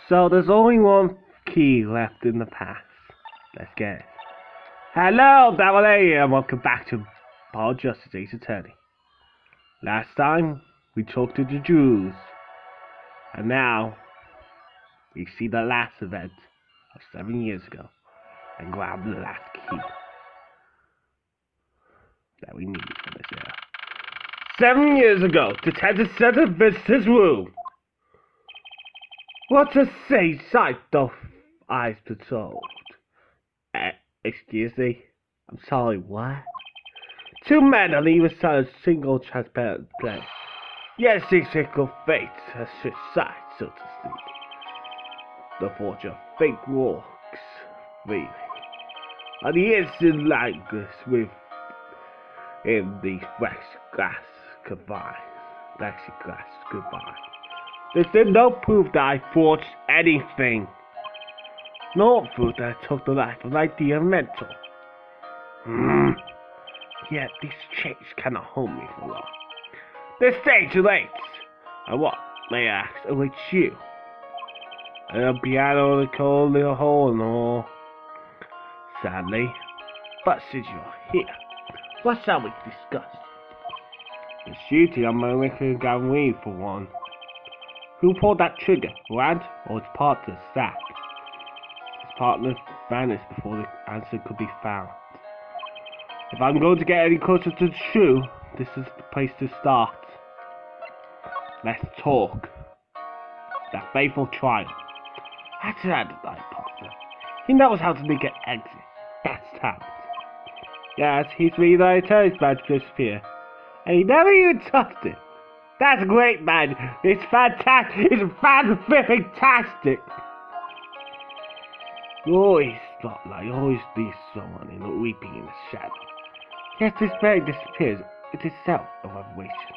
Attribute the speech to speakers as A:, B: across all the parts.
A: So there's only one key left in the past. Let's get it. Hello, Double A, and welcome back to Paul Justice Ace Attorney. Last time, we talked to the Jews. And now, we see the last event of 7 years ago. And grab the last key that we need for this era. 7 years ago, Detective Center visits his room. What a say sight of eyes behold. Excuse me? I'm sorry, what? Two men on either side of a single transparent place. Yes, these fickle fates has switched sides, so to speak. The fortune of fate walks freely. On the instant like this within the plexiglass confines. There's no proof that I forged anything. No proof that I took the life of my dear mentor. Yet these chains cannot hold me for long. The stage awaits. And what, may I ask, awaits you? And a piano in a cold little hole in the wall. Sadly, but since you are here, what shall we discuss? The shooting on my wicked Ganwee for one. Who pulled that trigger, Rand or his partner, Zack? His partner vanished before the answer could be found. If I'm going to get any closer to the truth, this is the place to start. Let's talk. That fateful trial. That's that partner. He knows how to make an exit. That's talent. Yes, he's made the attorney's badge disappear. And he never even touched it. That's great, man. It's fantastic. It's fantastic. Always spotlight. Always needs someone in the weeping in the shadow. Yes, this bag disappears. It is itself a revelation.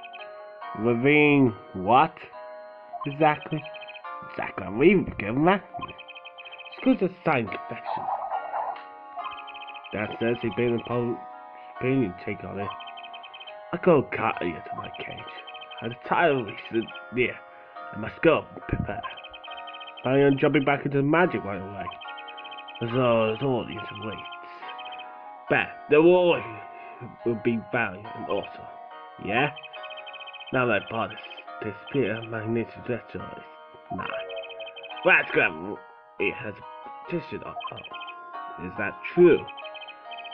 A: Revealing what? Exactly. Exactly. I'm leaving. Give him back to me. It's good to sign confession. That says he been in public opinion take on it. I go cut you to my cage. At the time we near, I must go and prepare. Planning on jumping back into magic right away. As though the audience waits. But the war will be valiant and awesome. Yeah? Now that part is disappear, my nature is nah. Let's go. It has a petition on. Oh. Is that true?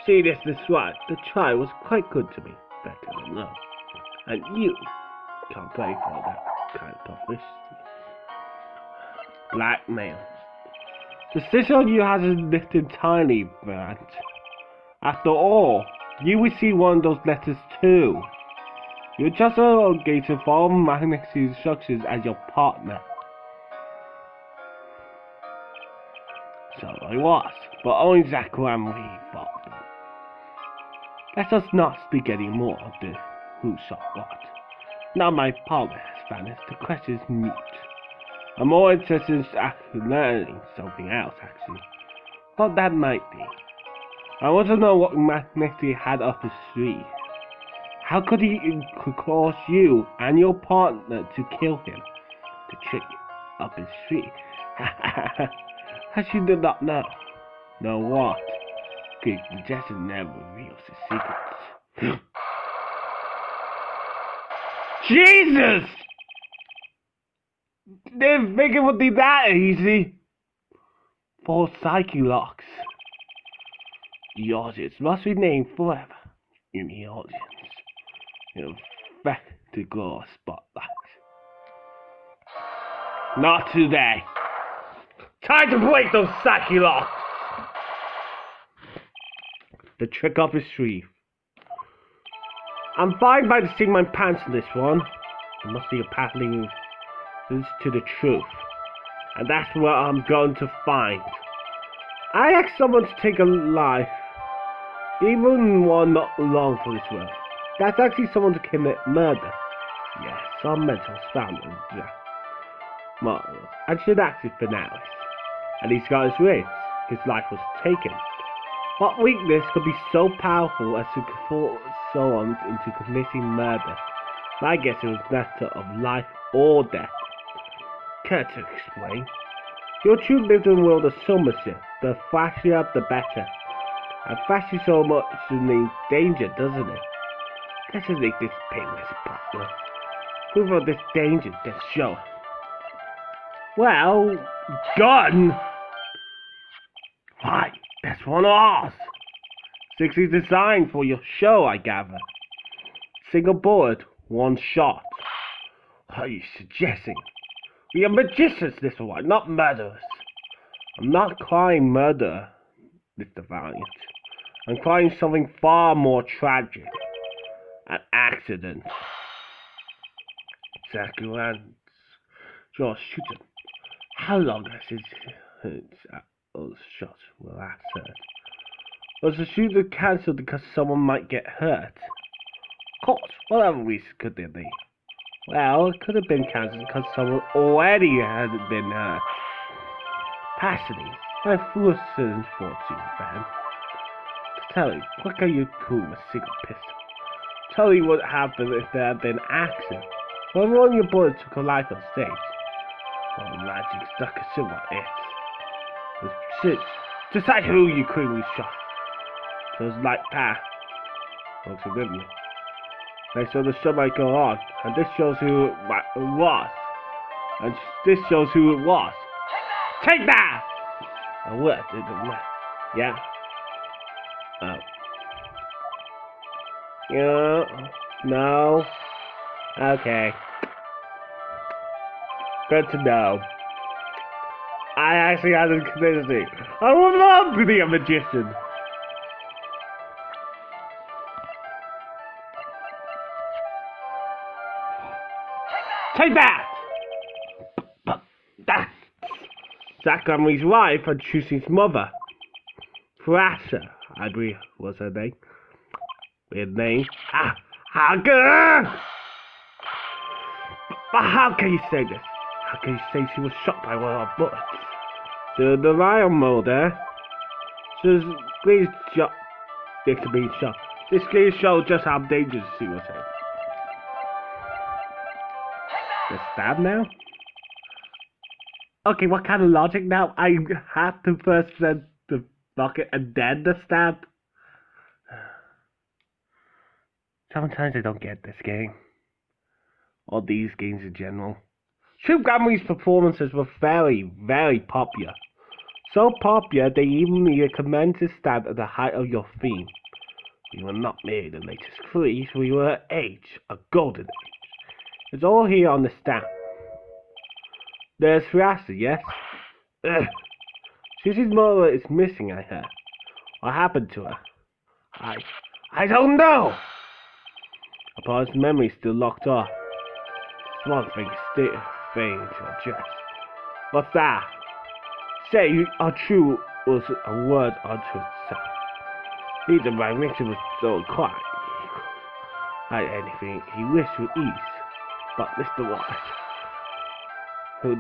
A: See, this is right. The trial was quite good to me. Better than love. And you can't play for that kind of publicity. Blackmail. The decision on you hasn't lived entirely, Brant. After all, you received one of those letters too. You're just obligated to follow Magnex's instructions as your partner. So I was, but only Zack and we fought. Let us not speak any more of the who shot what. Now my partner has vanished, the question is mute. I'm more interested in learning something else, actually. What that might be. I want to know what Magnexy had up his sleeve. How could he cause you and your partner to kill him? To trick you up his sleeve? As you did not know. Know what? Good suggestion never reveals his secrets. Jesus! Didn't think it would be that easy. 4 psyche locks. The audience must be named forever in the audience. In fact, to glow spotlight. Not today. Time to break those psyche locks. The trick up his sleeve. I'm fine by the seat of my pants in this one. There must be a path leading to the truth. And that's what I'm going to find. I asked someone to take a life. Even one not long for this world. That's actually someone to commit murder. Yes, some mental was found in the marvelous. And should act for now. And he's got his wrist. His life was taken. What weakness could be so powerful as to force someone into committing murder? My guess it was a matter of life or death. Care to explain? Your two lived in the world of Somerset. The flashier, the better. And flashy so much in danger, doesn't it? Let's just make this painless popular. Proof of this danger, let's show it. Well, gun! Right, that's one of ours. 60 designed for your show, I gather. Single bullet, one shot. What are you suggesting? We are magicians, this one, not murderers. I'm not crying murder, Mr. Valiant. I'm crying something far more tragic. An accident. Zacharias. George, shoot him. How long has his shot will last? Was the shooter cancelled because someone might get hurt? Of course, what other reason could there be? Well, it could have been cancelled because someone already had been hurt. Passionate, my foolish fortune, man. Tell me, what can you do with a single pistol? Tell me what happened if there had been an accident. When one of your bullets took a life on stage. Well, the magic stuck a silver it. Decide who you quickly shot. So it's like that. Folks are with me. They saw the show might go on, and this shows who it was. And this shows who it was. Take that! Oh, what? Yeah. Oh. Yeah. No. Okay. Good to know. I actually had a conspiracy. I would love to be a magician. Take that! Zach Montgomery's wife and Trucy's mother. Thrasher, I believe was her name. Weird name. How can you say this? How can you say she was shot by one of our bullets? So the lion molder. So please shot. This could be shot. This clearly shows just how dangerous she was. The stab now? Okay, what kind of logic now? I have to first send the bucket and then the stab? Sometimes I don't get this game. Or these games in general. True Montgomery's performances were very, very popular. So popular they even recommend to stab at the height of your theme. We were not made in the latest freeze, we were age, a golden age. It's all here on the stamp. There's Thrasher, yes? Susie's mother is missing, I heard. What happened to her? I don't know! Upon his memory still locked off. It's one thing to address. What's that? Say are true was a word unto itself. Even my Richard was so quiet. Had anything he wished with ease. But Mr. White, who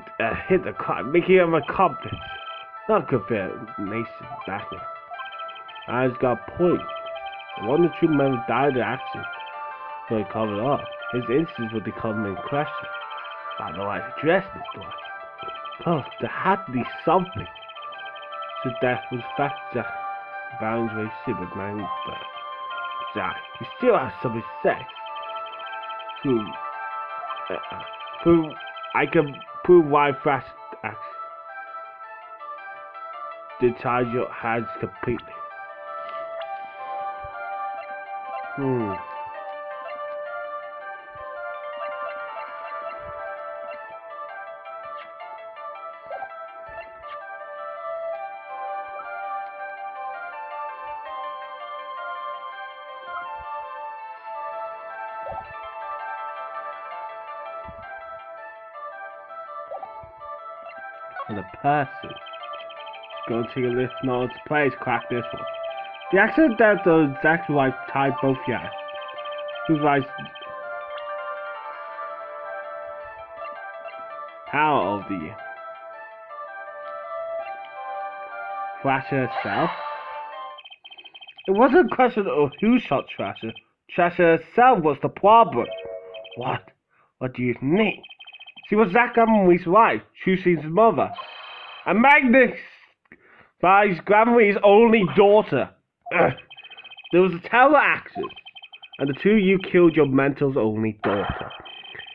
A: hit the crime, making him accomplice. Not good for a nation back then. I just got a point. One of the true men died in the accident. So he covered up. His innocence would become in question. I don't know how to address this one. Plus, there had to be something. So death was fact that Baron's relationship with my but Jack, he still has something to say. Who I can prove why Flash acts. Detach your hands completely. And the person go to your list notes, please crack this one. The accident that the exact wife tied both yards. Whose wife? How old are you? Thrasher herself? It wasn't a question of who shot Thrasher. Thrasher herself was the problem. What do you mean? She was Zach Montgomery's wife, Trucy's mother. And Magnus buys Granmary's only daughter. Ugh. There was a terrible accident, and the two of you killed your mentor's only daughter.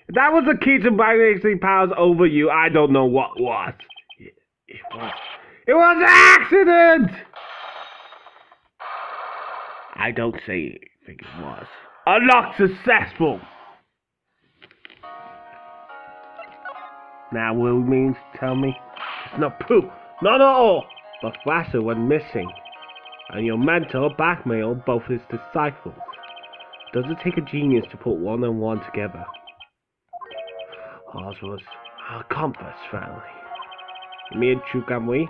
A: If that was the key to magnetic powers over you, I don't know what was. It was an accident! I don't say think it was. I'm not successful! Now will you mean to tell me? It's not proof, not at all! But Thrasher went missing, and your mentor blackmailed both his disciples. Does it take a genius to put one and one together? Ours was our compass family. Me and True Granmwy,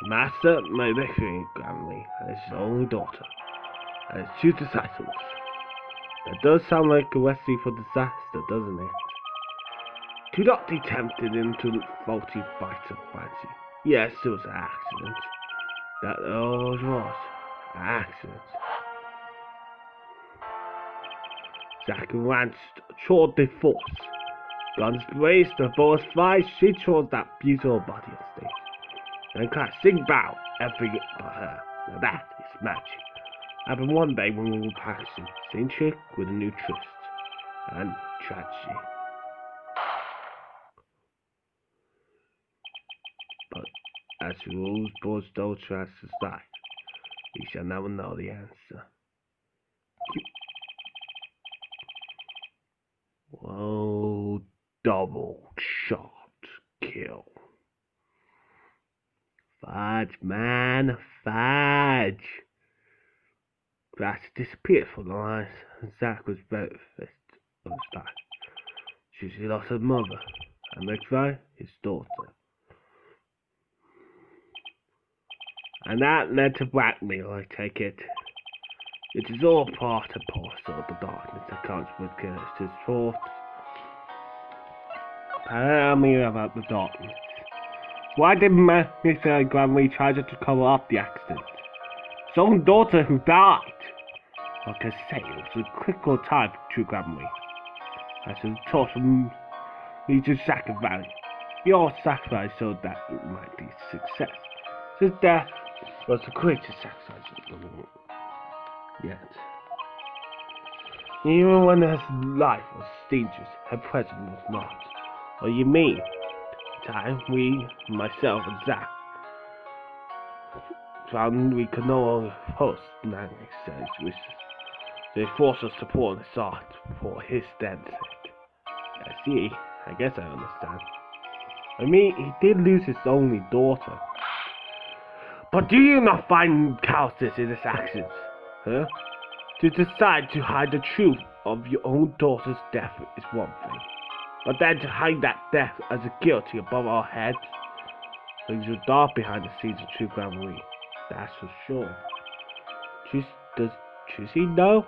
A: Master Magnificent Granmwy, and his only daughter, and his two disciples. That does sound like a recipe for disaster, doesn't it? Do not be tempted into faulty bites of fancy. Yes, it was an accident. That always was an accident. Zack ranched toward the force. Guns blazed, the bullets fly straight towards that beautiful body of stage. Then crash, sing, bow, everything but her. Now that is magic. Happened one day when we were practicing, same trick with a new twist and tragedy. But as the rules both those transfers die, we shall never know the answer. Whoa, double shot kill. Fudge, man, fudge. Grass disappeared from the lines, and Zack was very fist of his back. She lost her mother, and McFly, his daughter. And that led to blackmail, I take it. It is all part and parcel of the darkness that comes with Curtis' thoughts. Tell me about the darkness. Why did Mr. Granmwy try to cover up the accident? His own daughter who died. Like I say, it was a critical time for True Granmwy. As a taught me to sacrifice. Your sacrifice so that it might be success. His death was the greatest sacrifice of the world. Yet, even when his life was dangerous, her presence was not. What do you mean? Time we, myself and Zack, found we could no longer host Magnus' wishes. They forced us to pour this art for his dead sake. I see. I guess I understand. I mean, he did lose his only daughter. But do you not find cowardice in this accident? Huh? To decide to hide the truth of your own daughter's death is one thing. But then to hide that death as a guilty above our heads brings you dark behind the scenes of True Granmwy. That's for sure. Does Tracy know?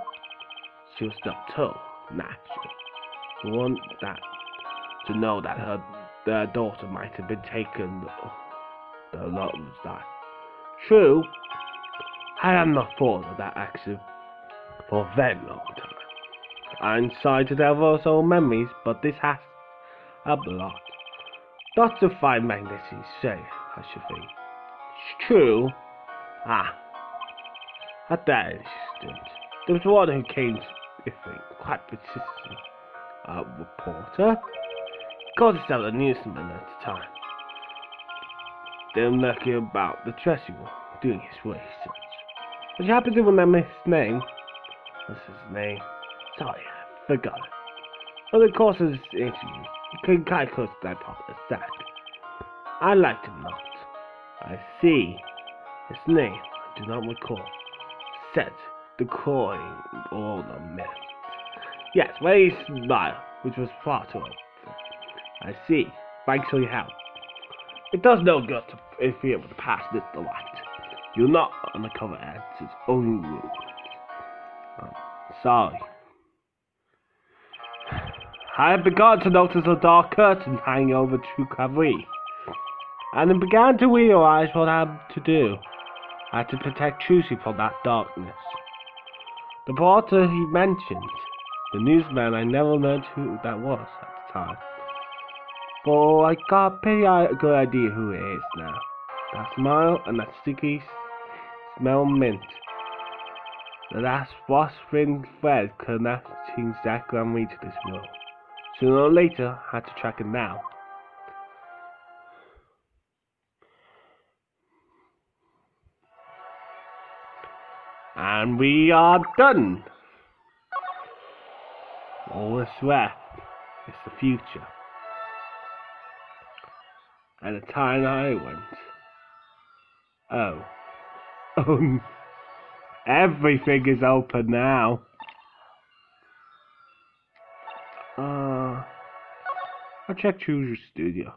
A: She was not told, naturally. We want that to know that their daughter might have been taken the Lord's life. True, I have not thought of that accident for a very long time. I'm sorry to delve old memories, but this has helped a lot. Not to find Magnus safe, I should think. It's true. At that instant, there was one who came sniffing, quite persistent. A reporter? He called himself a newsman at the time. Then lurking about the dressing room, doing his research. But you happen to remember his name? What's his name? Sorry, I forgot it. Over the course of this interview, he came quite close to that part of Zack. I liked him not. I see. His name, I do not recall. Said the coin all the minute. Yes, very smile, which was far too open. I see. Thanks for your help. It does no good to interfere with the past this delight. You're not undercover as its own rules. Sorry. I had begun to notice a dark curtain hanging over True Granmwy, and I began to realize what I had to do. I had to protect Trucy from that darkness. The porter he mentioned, the newsman, I never learned who that was at the time. But I got a pretty good idea who it is now. That smile and that sticky smell of mint. That's what's been thread connecting Zack Grandma to this world. Sooner or later, I had to track it down. And we are done. All that's left is the future. And the time I went. Oh, everything is open now. I'll check Drew's studio.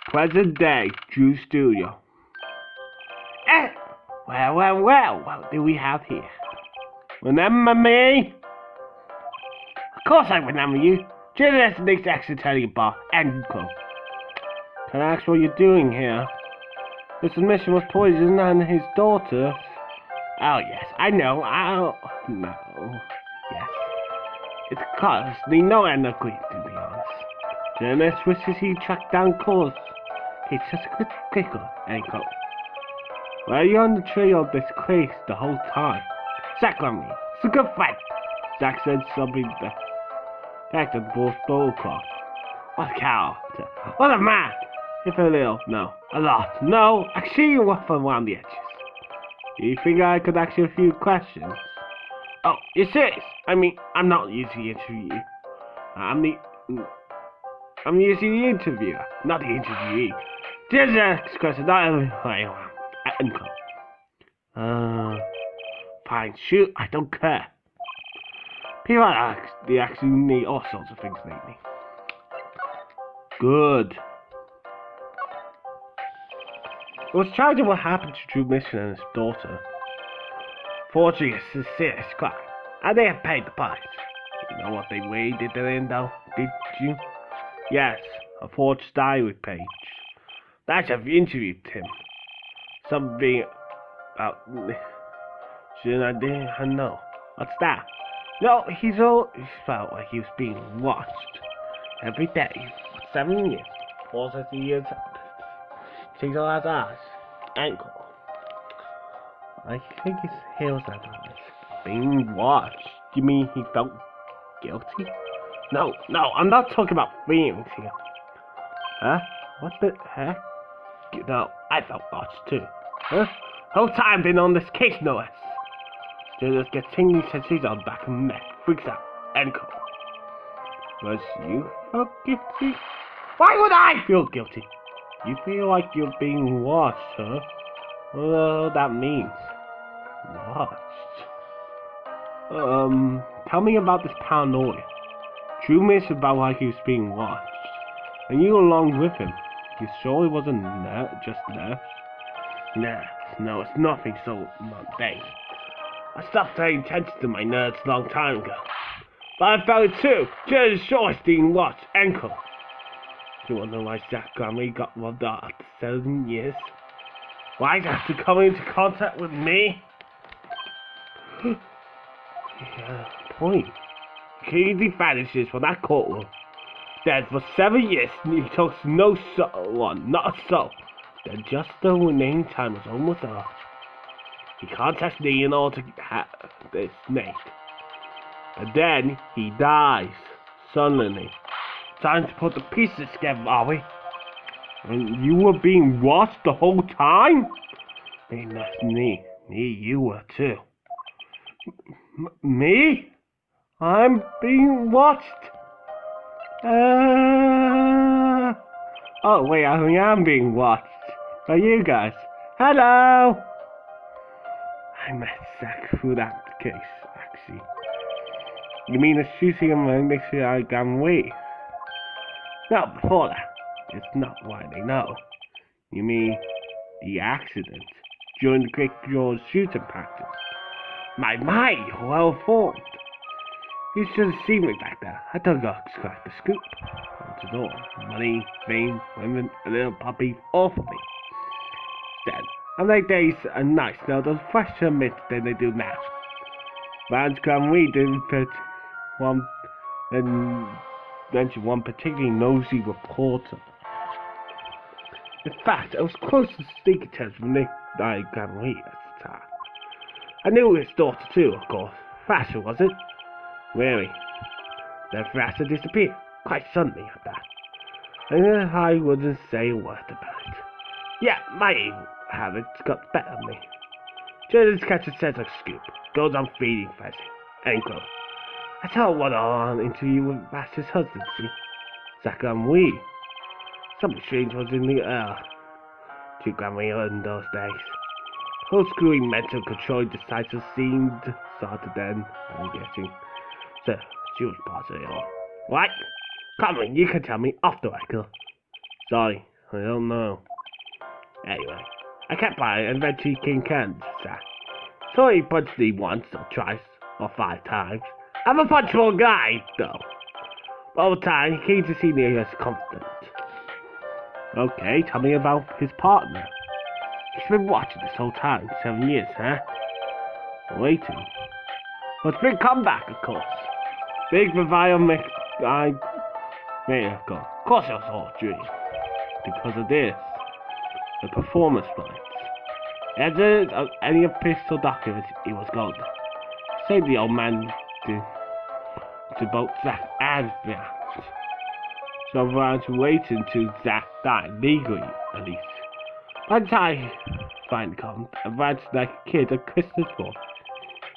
A: Present day, Drew's studio. Well, what do we have here? Remember me? Of course I remember you. Just the next accidentally bar, Enko. Can I ask what you're doing here? His mission was poison and his daughter. Oh yes, I know. No. Yes. It's costly no end of grief, to be honest. Journalist wishes he tracked down cause. It's just a quicker, Enko. Why are you on the trail of this case the whole time? Zack on me. It's a good fight. Zack said something back to both Bullcroft. What a character. What a man. If a little, no. A lot. No, I see you rough around the edges. Do you think I could ask you a few questions? Oh, you're serious? I mean, I'm not usually interview. I'm usually the interviewer, not the interviewee. Just ask question, not everybody around. Fine, shoot, I don't care. People they actually need all sorts of things lately. Good. I was charged with what happened to Drew Mission and his daughter. Forgery is a serious crime, and they have paid the price. You know what they waded in though, did you? Yes, a forged diary page. That's have interviewed him. Something about shouldn't I know. What's that? No, he felt like he was being watched every day for 7 years. 4 years. Takes all his eyes. Ankle. I think his heels and eyes. Being watched. You mean he felt guilty? No, I'm not talking about feelings here. Huh? What the heck? No, I felt watched too. Huh? Whole time been on this case, no less. Still just get tingling sensations on the back of the neck. Freaks out. Ankle. Was you felt guilty? Why would I feel guilty? You feel like you're being watched, huh? What that means? Watched? Tell me about this paranoia. Drew missed about like he was being watched. And you along with him. You sure it wasn't just nerves? No, it's nothing so mundane. I stopped paying attention to my nerves a long time ago. But I felt it too. Just sure it's being watched. Ankle. Do you want to know why Zack Grandma got robbed out after 7 years? Why did he have to come into contact with me? Yeah, point. Crazy vanishes from that courtroom. Dead for 7 years, and he talks to no one, not a soul. Then just the remaining time was almost up. He contacts me in order to have this snake. And then he dies suddenly. Time to put the pieces together, are we? And you were being watched the whole time? Hey, that's me. You were too. Me? I'm being watched? Oh wait, I am being watched. By you guys. Hello! I met Zack through that case, actually. You mean the shooting of my mixture I got away? No, before that. It's not why they know. You mean the accident during the Great George shooting practice? My you're well informed. You should have seen me back there. I don't go crack the scoop. What's it all? Money, fame, women, a little puppy, all for me. Then, and like days and nights now, those fresher myths than they do now. Man's come we didn't fit one, and mention one particularly nosy reporter. In fact, I was close to sneaking terms with Nick Gamri at the time. I knew his daughter too, of course. Thrasher, was it? Really? Then Thrasher disappeared, quite suddenly at that. And I wouldn't say a word about it. Yeah, my evil habits got the better of me. Just catches sense of scoop, goes on feeding fancy, end quote. I tell what on interview with Master's husband, see? Zakamui. Something strange was in the air to Gamri in those days. Whole screwing mental control decisive seemed started then, I'm guessing. So, she was positive. What? Come on, you can tell me off the record. Sorry, I don't know. Anyway, I kept by and eventually King Ken's sack. So he punched me once or twice or 5 times. I'm a punchable guy, though. Over time, he came to see me as confident. Okay, tell me about his partner. He's been watching this whole time, 7 years, huh? Waiting. Well, it's big comeback, of course. Big revival of course it was all a dream. Because of this. The performance rights. As of any official documents, he was gone. Save the old man to both Zack and Zack. So I'm going to wait until Zack died, legally at least. By the time finally comes, I'm ranting like a kid at Christmas ball.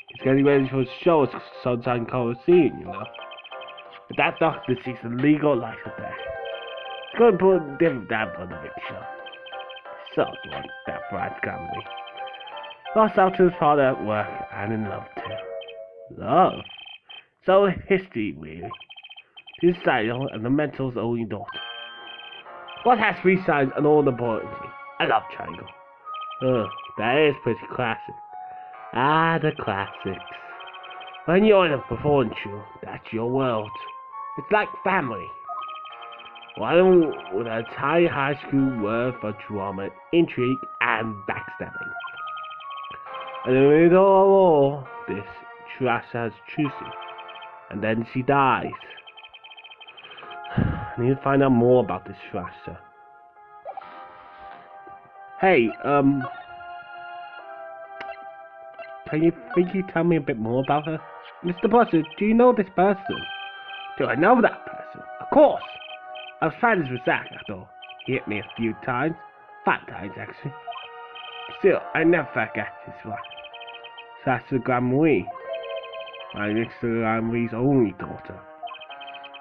A: He's getting ready for his show at Sunshine Coliseum, you know. But that doctor sees the legal light of day. He's going to put a different damp on the big show. So one that bright family. Lost out to his father at work and in love too. Love? So history really. His title and the mental's only daughter. What has 3 sides and all importantly, a love triangle. That is pretty classic. Ah, the classics. When you're in a performance show, that's your world. It's like family. One with an entire high school worth of drama, intrigue, and backstabbing. And in the middle of all this, Trash has Trucy, and then she dies. I need to find out more about this Thrasher. Hey, can you tell me a bit more about her? Mr. Buster, do you know this person? Do I know that person? Of course! I was friends with Zack, I thought. He hit me a few times. 5 times, actually. Still, I never forget his wife. Sasha Gamui. My Mr. Gamui's only daughter.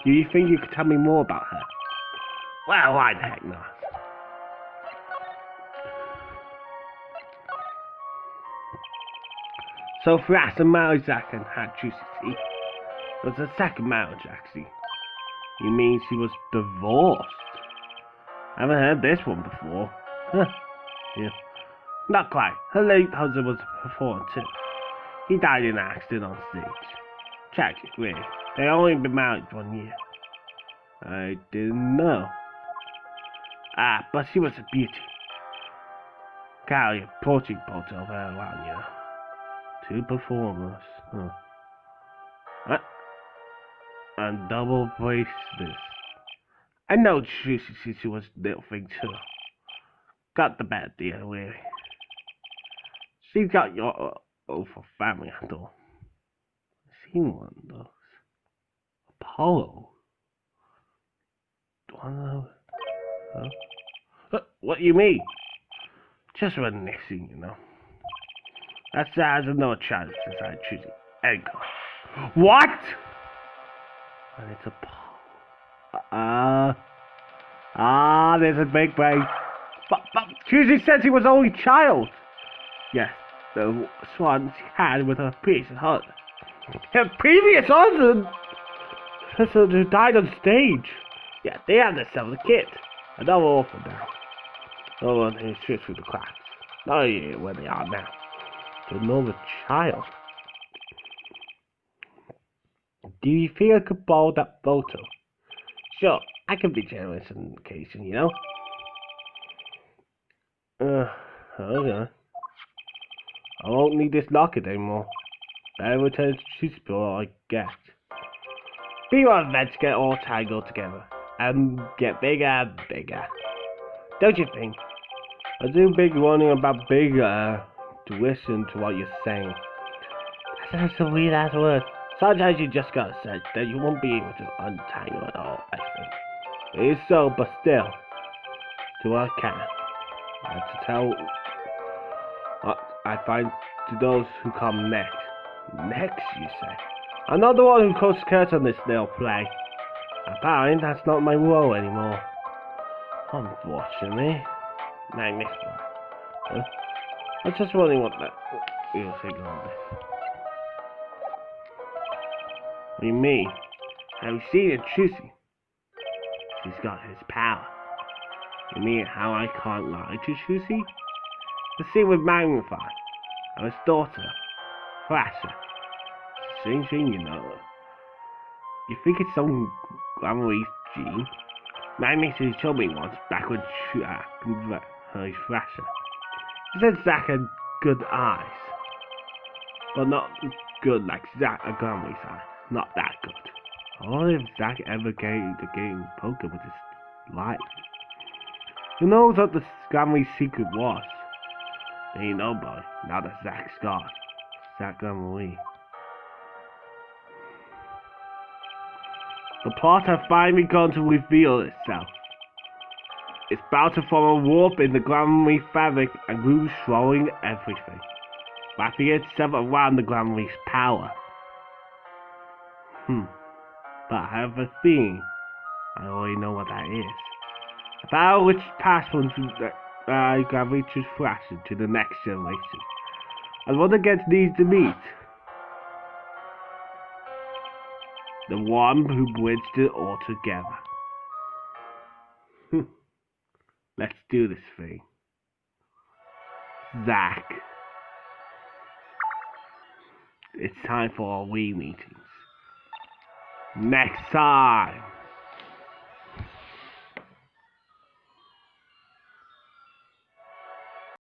A: Do you think you could tell me more about her? Well, why the heck not? So Thrasher married Zack and had Trucy. It was a second marriage, actually. You mean she was divorced? I haven't heard this one before. Huh. Yeah. Not quite. Her late husband was a performer too. He died in an accident on stage. Tragic, really. They only been married 1 year. I didn't know. Ah, but she was a beauty. Carry a portrait photo of her around, you know. 2 performers. Huh. What? And double bracelets. I know Trucy was a little thing too. Got the bad deal, really. She's got your for family, I thought. I've seen one of those. Apollo. Do I know? Huh? What do you mean? Just reminiscing, you know. That's has no chance inside Trucy. Edgar. What? And it's there's a big break. But Trucy says he was only child. Yes, the swan she had with her previous husband. Her previous husband? Who died on stage. Yeah, they had themselves a kid. Another orphan now. No one who slipped through the cracks. Not even where they are now. Another child. Do you think I could borrow that photo? Sure, I can be generous on occasion, you know? Okay. I won't need this locket anymore. Better return to Trucyville, I guess. female events get all tangled together and get bigger and bigger. Don't you think? I do big warning about bigger to listen to what you're saying. That's a weird ass word. Sometimes you just gotta say that you won't be able to untangle it all, I think. It is so, but still, do what I can. I have to tell what I find to those who come next. Next, you say? I'm not the one who calls skirts on this little play. Apparently, that's not my role anymore. Unfortunately. Magnificent. I was just wondering what you'll think on this. What do you mean? Have you seen it, Trucy? He's got his power. You mean how I can't lie to Trucy? The same with Magnify. And his daughter, Thrasher. Same thing, you know. You think it's some Grandma's gene? Magnetic told me once back when her Thrasher. He said Zack had good eyes. But not good like Zack and Grandma's eyes. Not that good. I wonder if Zack ever came to game poker with his life. Who knows what the Grandma's secret was? Ain't nobody, now that Zack's gone. Zack Grandma. The plot has finally gone to reveal itself. It's about to form a warp in the Grandma fabric and glue swallowing everything, wrapping itself around the Grandma's power. But I have a feeling I already know what that is. A power which passed from Grandma to Thrasher to the next generation. And what against needs to meet? The one who bridged it all together. Let's do this thing. Zack. It's time for our Wii meetings. Next time.